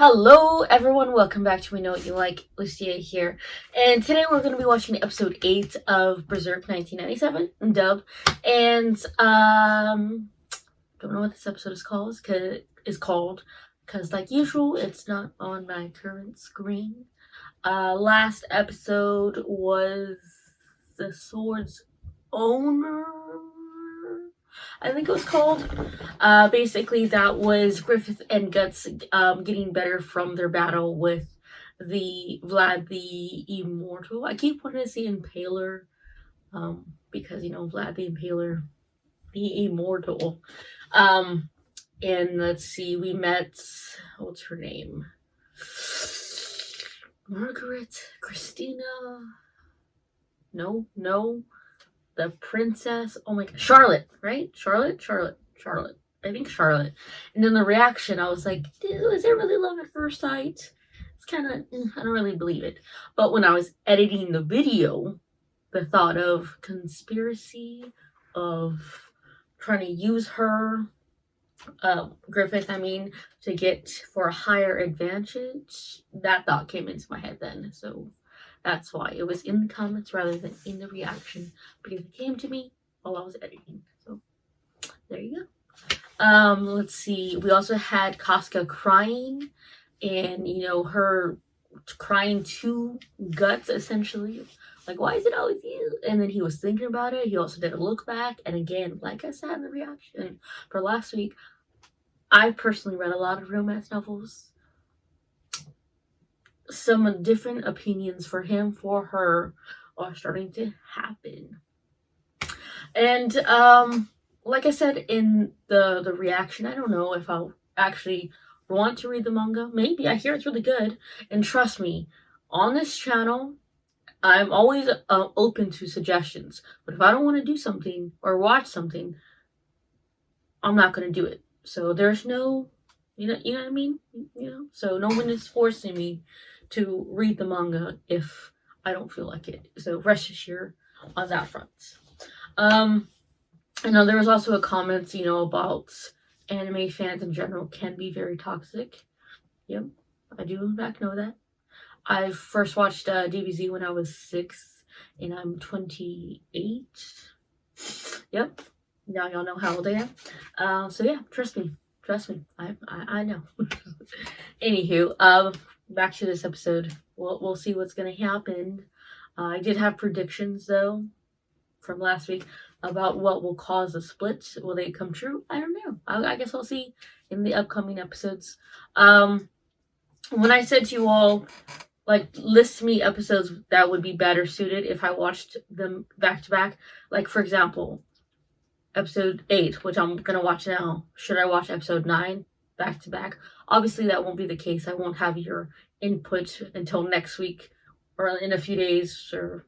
Hello everyone, welcome back to We Know What You Like. Lucia here. And today we're going to be watching episode 8 of Berserk 1997 in dub. And don't know what this episode is called because like usual it's not on my current screen. Last episode was The Sword's Owner, I think it was called. Basically, that was Griffith and Guts getting better from their battle with the Vlad the Immortal. I keep wanting to say Impaler, because Vlad the Impaler, the Immortal. And let's see, we met, what's her name? Margaret, Christina. No. The princess. Oh my god. Charlotte, right? Charlotte. I think Charlotte. And then the reaction, I was like, is there really love at first sight? It's kind of, I don't really believe it. But when I was editing the video, the thought of conspiracy, of trying to use her, Griffith, to get for a higher advantage, that thought came into my head then. So that's why it was in the comments rather than in the reaction, because it came to me while I was editing. So there you go. Let's see. We also had Casca crying, and her crying to Guts essentially, like, why is it always you? And then he was thinking about it. He also did a look back, and again, like I said in the reaction for last week, I've personally read a lot of romance novels. Some different opinions for him, for her, are starting to happen. And like I said in the reaction, I don't know if I'll actually want to read the manga. Maybe. I hear it's really good. And trust me, on this channel, I'm always open to suggestions. But if I don't want to do something or watch something, I'm not going to do it. So there's no, you know what I mean? So no one is forcing me to read the manga if I don't feel like it. So rest assured on that front. I know there was also a comment, about anime fans in general can be very toxic. Yep, I do in fact know that. I first watched DBZ when I was 6, and I'm 28. Yep, now y'all know how old I am. So yeah, trust me, I know. Anywho, back to this episode. We'll see what's gonna happen. I did have predictions though from last week about what will cause a split. Will they come true? I don't know. I guess I'll see in the upcoming episodes. When I said to you all, like, list me episodes that would be better suited if I watched them back to back. Like, for example, episode 8, which I'm gonna watch now. Should I watch episode 9 back to back? Obviously, that won't be the case. I won't have your input until next week or in a few days or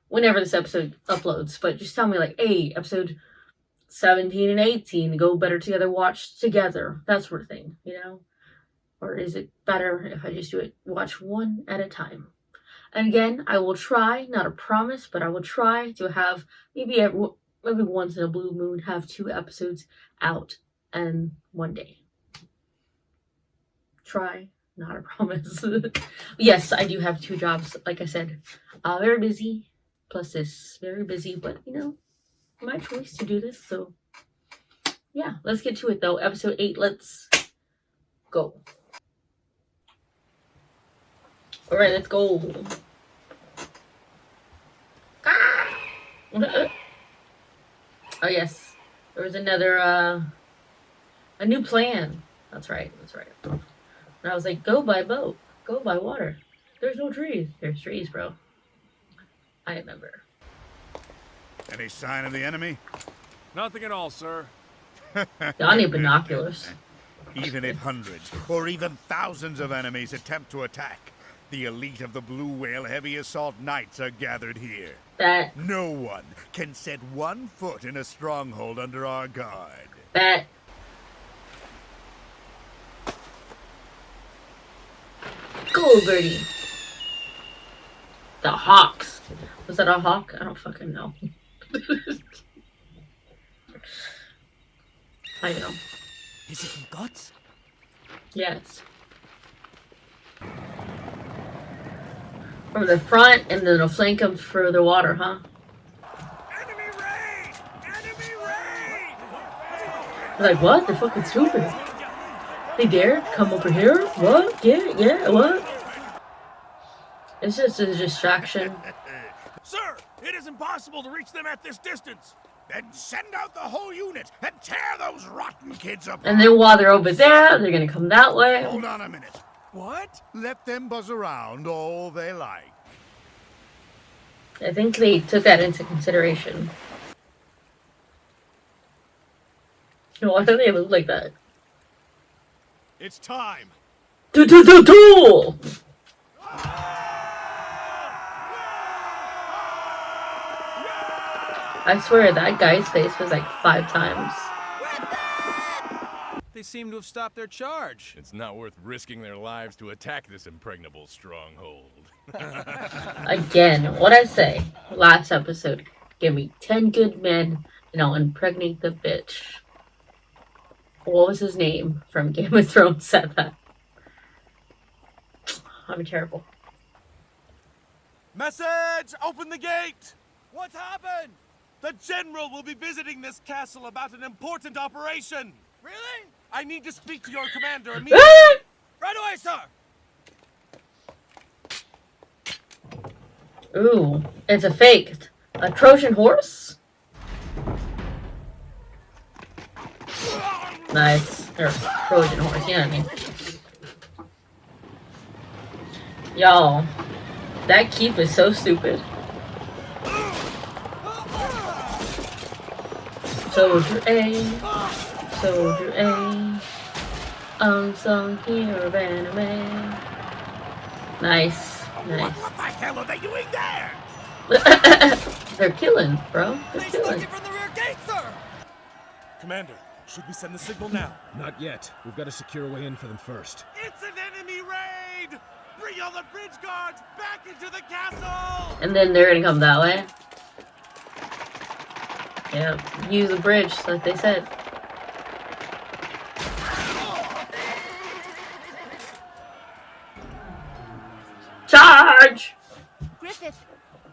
whenever this episode uploads. But just tell me, like, hey, episode 17 and 18 go better together, watch together, that sort of thing, Or is it better if I just watch one at a time? And again, I will try, not a promise, but I will try to have maybe once in a blue moon have 2 episodes out and one day. Try, not a promise. Yes, I do have 2 jobs, like I said. Very busy, plus this, very busy, but my choice to do this, so yeah, let's get to it though. Episode 8, let's go. Alright, let's go. Oh yes, there was another a new plan. That's right. And I was like, go by boat, go by water. There's no trees. There's trees, bro. I remember. Any sign of the enemy? Nothing at all, sir. Y'all need binoculars. Even if hundreds or even thousands of enemies attempt to attack, the elite of the Blue Whale Heavy Assault Knights are gathered here. No one can set 1 foot in a stronghold under our guard. Go, birdie. The Hawks. Was that a hawk? I don't fucking know. I know. Is it from Guts? Yes. from the front, and then they'll flank them through the water, huh? Enemy raid! Enemy raid! They're like, what? They're fucking stupid. They dare come over here? What? Yeah, what? It's just a distraction. Sir, it is impossible to reach them at this distance. Then send out the whole unit and tear those rotten kids up. And then while they're over there, they're gonna come that way. Hold on a minute. What? Let them buzz around all they like. I think they took that into consideration. Why do they look like that? It's time. Duel! I swear that guy's face was like 5 times. They seem to have stopped their charge. It's not worth risking their lives to attack this impregnable stronghold. Again, what I say last episode, give me 10 good men and I'll impregnate the bitch. What was his name from Game of Thrones said that? I'm terrible. Message! Open the gate! What's happened? The general will be visiting this castle about an important operation. Really? I need to speak to your commander immediately. Right away, sir! Ooh, it's a fake. A Trojan horse? Nice. Or Trojan horse, you know what I mean. Y'all, that keep is so stupid. Soldier A, unsung hero of anime. Nice. What the hell are they doing there? They're killing, bro. They're killing. From the rear gate, sir! Commander, should we send the signal now? Not yet. We've got to secure a way in for them first. It's an enemy raid! Bring all the bridge guards back into the castle! And then they're gonna come that way. Yep, use the bridge like they said. Charge! Griffith!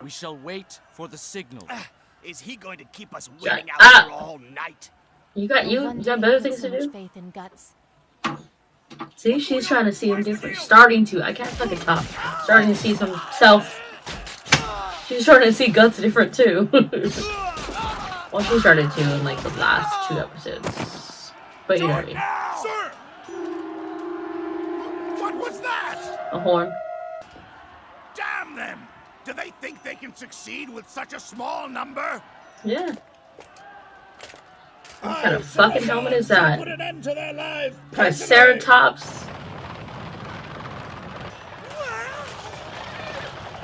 We shall wait for the signal. Is he going to keep us Shut waiting out up. here all night? You got better things to do? Faith in guts. See, she's trying to see him different. Starting to. I can't fucking talk. Starting to see some self. She's trying to see guts different too. Well, she started to in like the last 2 episodes. But you know what I mean. Sir! What was that? A horn. Damn them! Do they think they can succeed with such a small number? Yeah. What kind of fucking helmet is that? Put an end to their lives! Triceratops.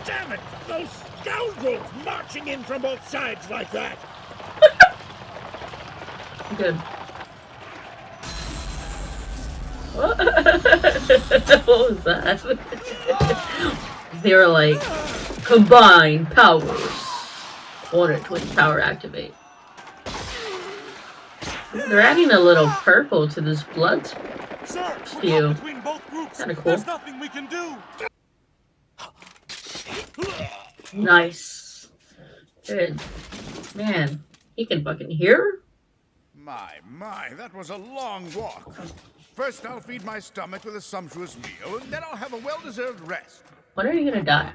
Damn it! Those scoundrels marching in from both sides like that! Good. What? What was that? They were like, combine powers. Order twin power activate. They're adding a little purple to this blood spew. Kinda cool. There's nothing we can do. Nice. Good. Man, he can fucking hear? My, that was a long walk. First, I'll feed my stomach with a sumptuous meal, and then I'll have a well-deserved rest. When are you gonna die?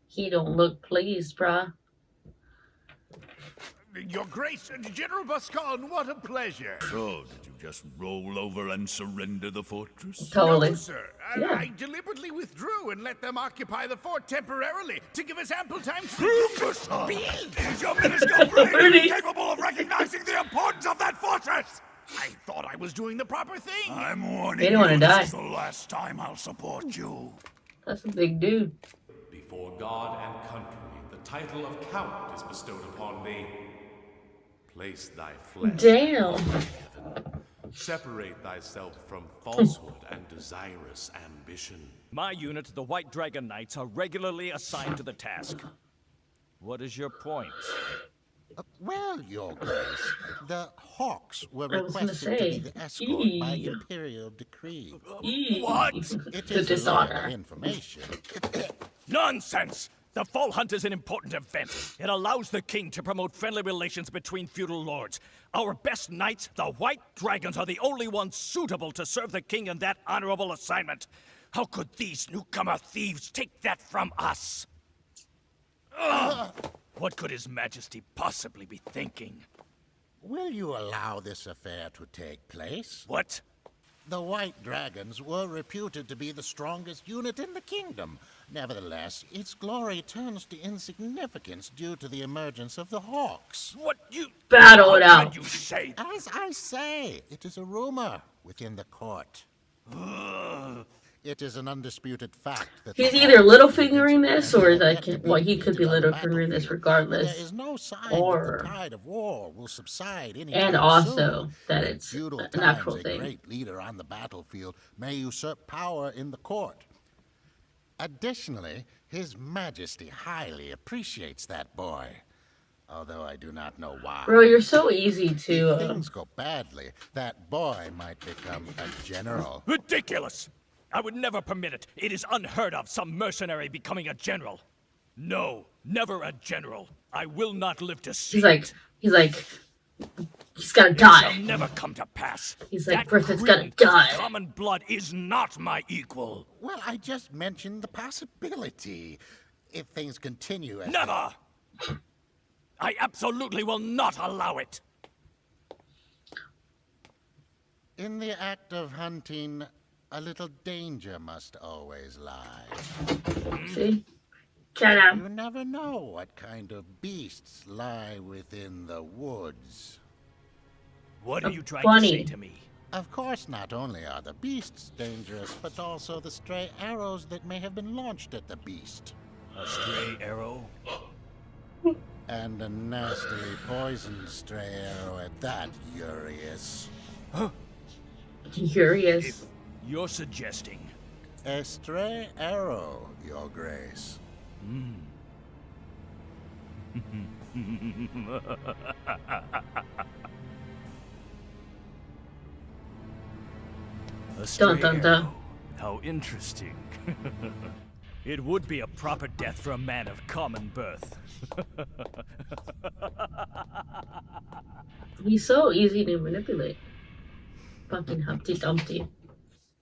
He don't look pleased, bruh. Your Grace, General Buscon, what a pleasure. So, did you just roll over and surrender the fortress? Totally. No, sir. Yeah. I deliberately withdrew and let them occupy the fort temporarily to give us ample time to... Is your minuscule brain incapable of recognizing the importance of that fortress? I thought I was doing the proper thing. I'm warning They don't wanna you, die. this is the last time I'll support you. That's a big dude. Before God and country, the title of Count is bestowed upon thee. Place thy flesh. Damn. in heaven. Separate thyself from falsehood and desirous ambition. My unit, the White Dragon Knights, are regularly assigned to the task. What is your point? Well, Your Grace, the hawks were I was gonna requested to be say, the escort by eee. imperial decree. What? It The is a dishonor. local information. Nonsense! The fall hunt is an important event. It allows the king to promote friendly relations between feudal lords. Our best knights, the White Dragons, are the only ones suitable to serve the king in that honorable assignment. How could these newcomer thieves take that from us? Ugh! What could His Majesty possibly be thinking? Will you allow this affair to take place? What? The White Dragons were reputed to be the strongest unit in the kingdom. Nevertheless, its glory turns to insignificance due to the emergence of the Hawks. What you... Battle it How out. can you say... As I say, it is a rumor within the court. It is an undisputed fact that He's the either Hawks little have fingering been this, or yet to like, be well, he could be defeated on little the fingering this battlefield. regardless. There is no sign Or- that the tide of war will subside anytime And soon. also that In it's feudal an times, actual a thing. great leader on the battlefield may usurp power in the court. Additionally, His Majesty highly appreciates that boy. Although I do not know why. Bro, you're so easy If to. things go badly, that boy might become a general. Ridiculous! I would never permit it. It is unheard of, some mercenary becoming a general. No, never a general. I will not live to see it. He's gotta It shall die. never come to pass. He's like, That Griffith's gotta credence die. of common blood is not my equal. Well, I just mentioned the possibility. If things continue as Never! I absolutely will not allow it. in the act of hunting, a little danger must always lie. See? Shut up. You never know what kind of beasts lie within the woods. What are you trying Funny. to say to me? Of course, not only are the beasts dangerous, but also the stray arrows that may have been launched at the beast. A stray arrow? And a nastily poisoned stray arrow at that, Urius. Curious. If you're suggesting... A stray arrow, Your Grace. A stray Dun, dun, dun. arrow. How interesting. It would be a proper death for a man of common birth. He's so easy to manipulate. Fucking Humpty Dumpty.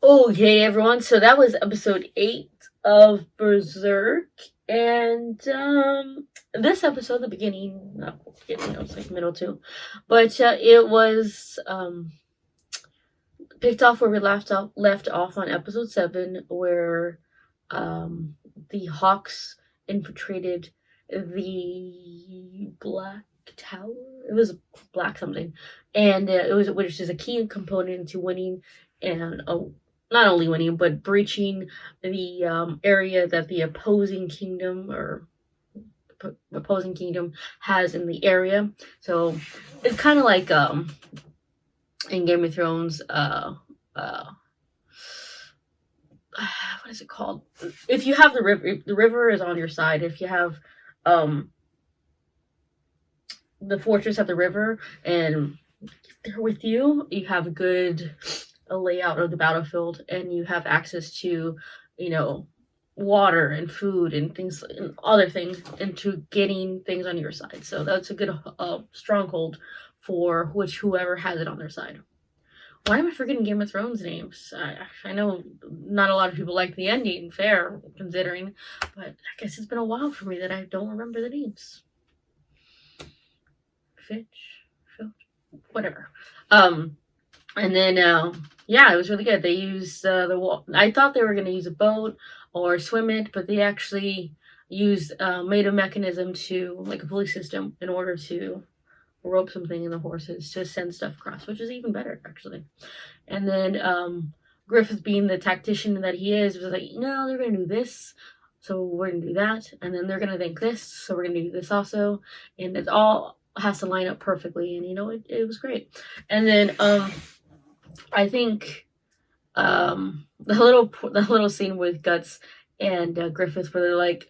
Okay, everyone. So that was episode 8 of Berserk. And this episode, the beginning, not beginning, it was like middle too. But it was picked off where we left off on episode 7, where the Hawks infiltrated the Black Tower. It was Black something, and which is a key component to winning, and not only winning but breaching the area that the opposing kingdom has in the area. So it's kind of like in Game of Thrones. What is it called? If you have the river is on your side. If you have the fortress at the river and they're with you, you have a good layout of the battlefield, and you have access to, water and food and things and other things, into getting things on your side. So that's a good stronghold for whoever has it on their side. Why am I forgetting Game of Thrones names? I know not a lot of people like the ending, fair, considering, but I guess it's been a while for me that I don't remember the names. Filch, whatever. And then, it was really good. They used the wall. I thought they were going to use a boat or swim it, but they actually used, made a mechanism like a pulley system, in order to rope something in the horses to send stuff across, which is even better, actually. And then Griffith, being the tactician that he is, was like, no, they're going to do this, so we're going to do that. And then they're going to think this, so we're going to do this also. And it all has to line up perfectly, and it was great. And then I think the little scene with Guts and Griffith, where they're like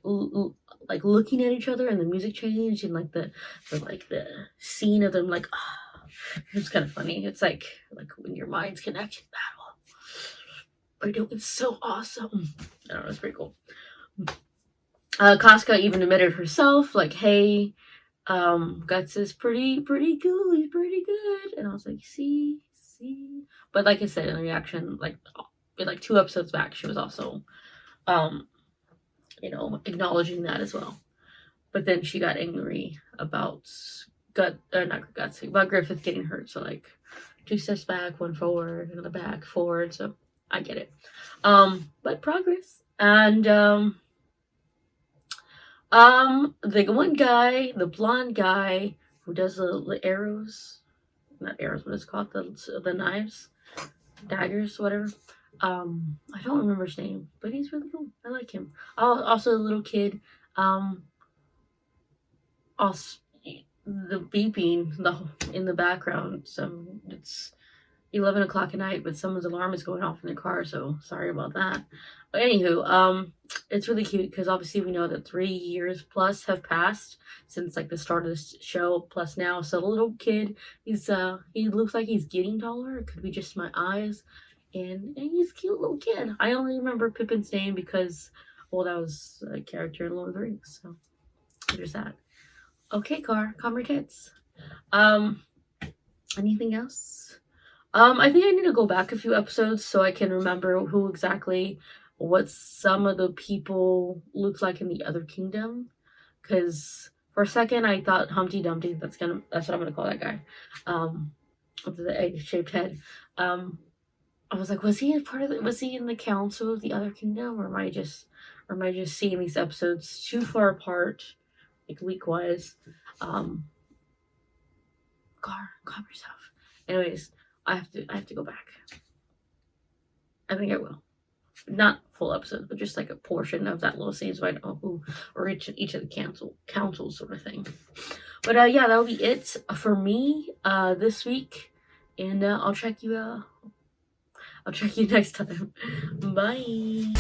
like looking at each other, and the music changed, and like the scene of them like it's kind of funny. It's like when your minds connect in battle. I know, it's so awesome. I don't know, it's pretty cool. Casca even admitted herself, like, hey, Guts is pretty cool, he's pretty good. And I was like, see. But like I said, in the reaction, like 2 episodes back, she was also acknowledging that as well. But then she got angry about about Griffith getting hurt. So like 2 steps back, 1 forward, another back, forward. So I get it. But progress. And the one guy, the blonde guy who does the arrows, not arrows, what it's called, the knives, daggers, whatever. I don't remember his name, but he's really cool. I like him. Also, the little kid. Also, the beeping in the background. So it's 11 o'clock at night, but someone's alarm is going off in their car. So sorry about that. But anywho, it's really cute because obviously we know that 3 years plus have passed since like the start of this show, plus now. So the little kid, he looks like he's getting taller. It could be just my eyes. And he's a cute little kid. I only remember Pippin's name because, well, that was a character in Lord of the Rings. So there's that. Okay, calm your tits. Anything else? I think I need to go back a few episodes so I can remember what some of the people looked like in the other kingdom. Because for a second I thought Humpty Dumpty, that's what I'm gonna call that guy. With the egg-shaped head. I was like, was he in the council of the other kingdom, or am I just seeing these episodes too far apart, like week-wise? Calm yourself. Anyways, I have to go back. I think I will. Not full episodes, but just like a portion of that little scene, so I know who or each of the council sort of thing. But yeah, that'll be it for me this week, and I'll check you next time. Bye.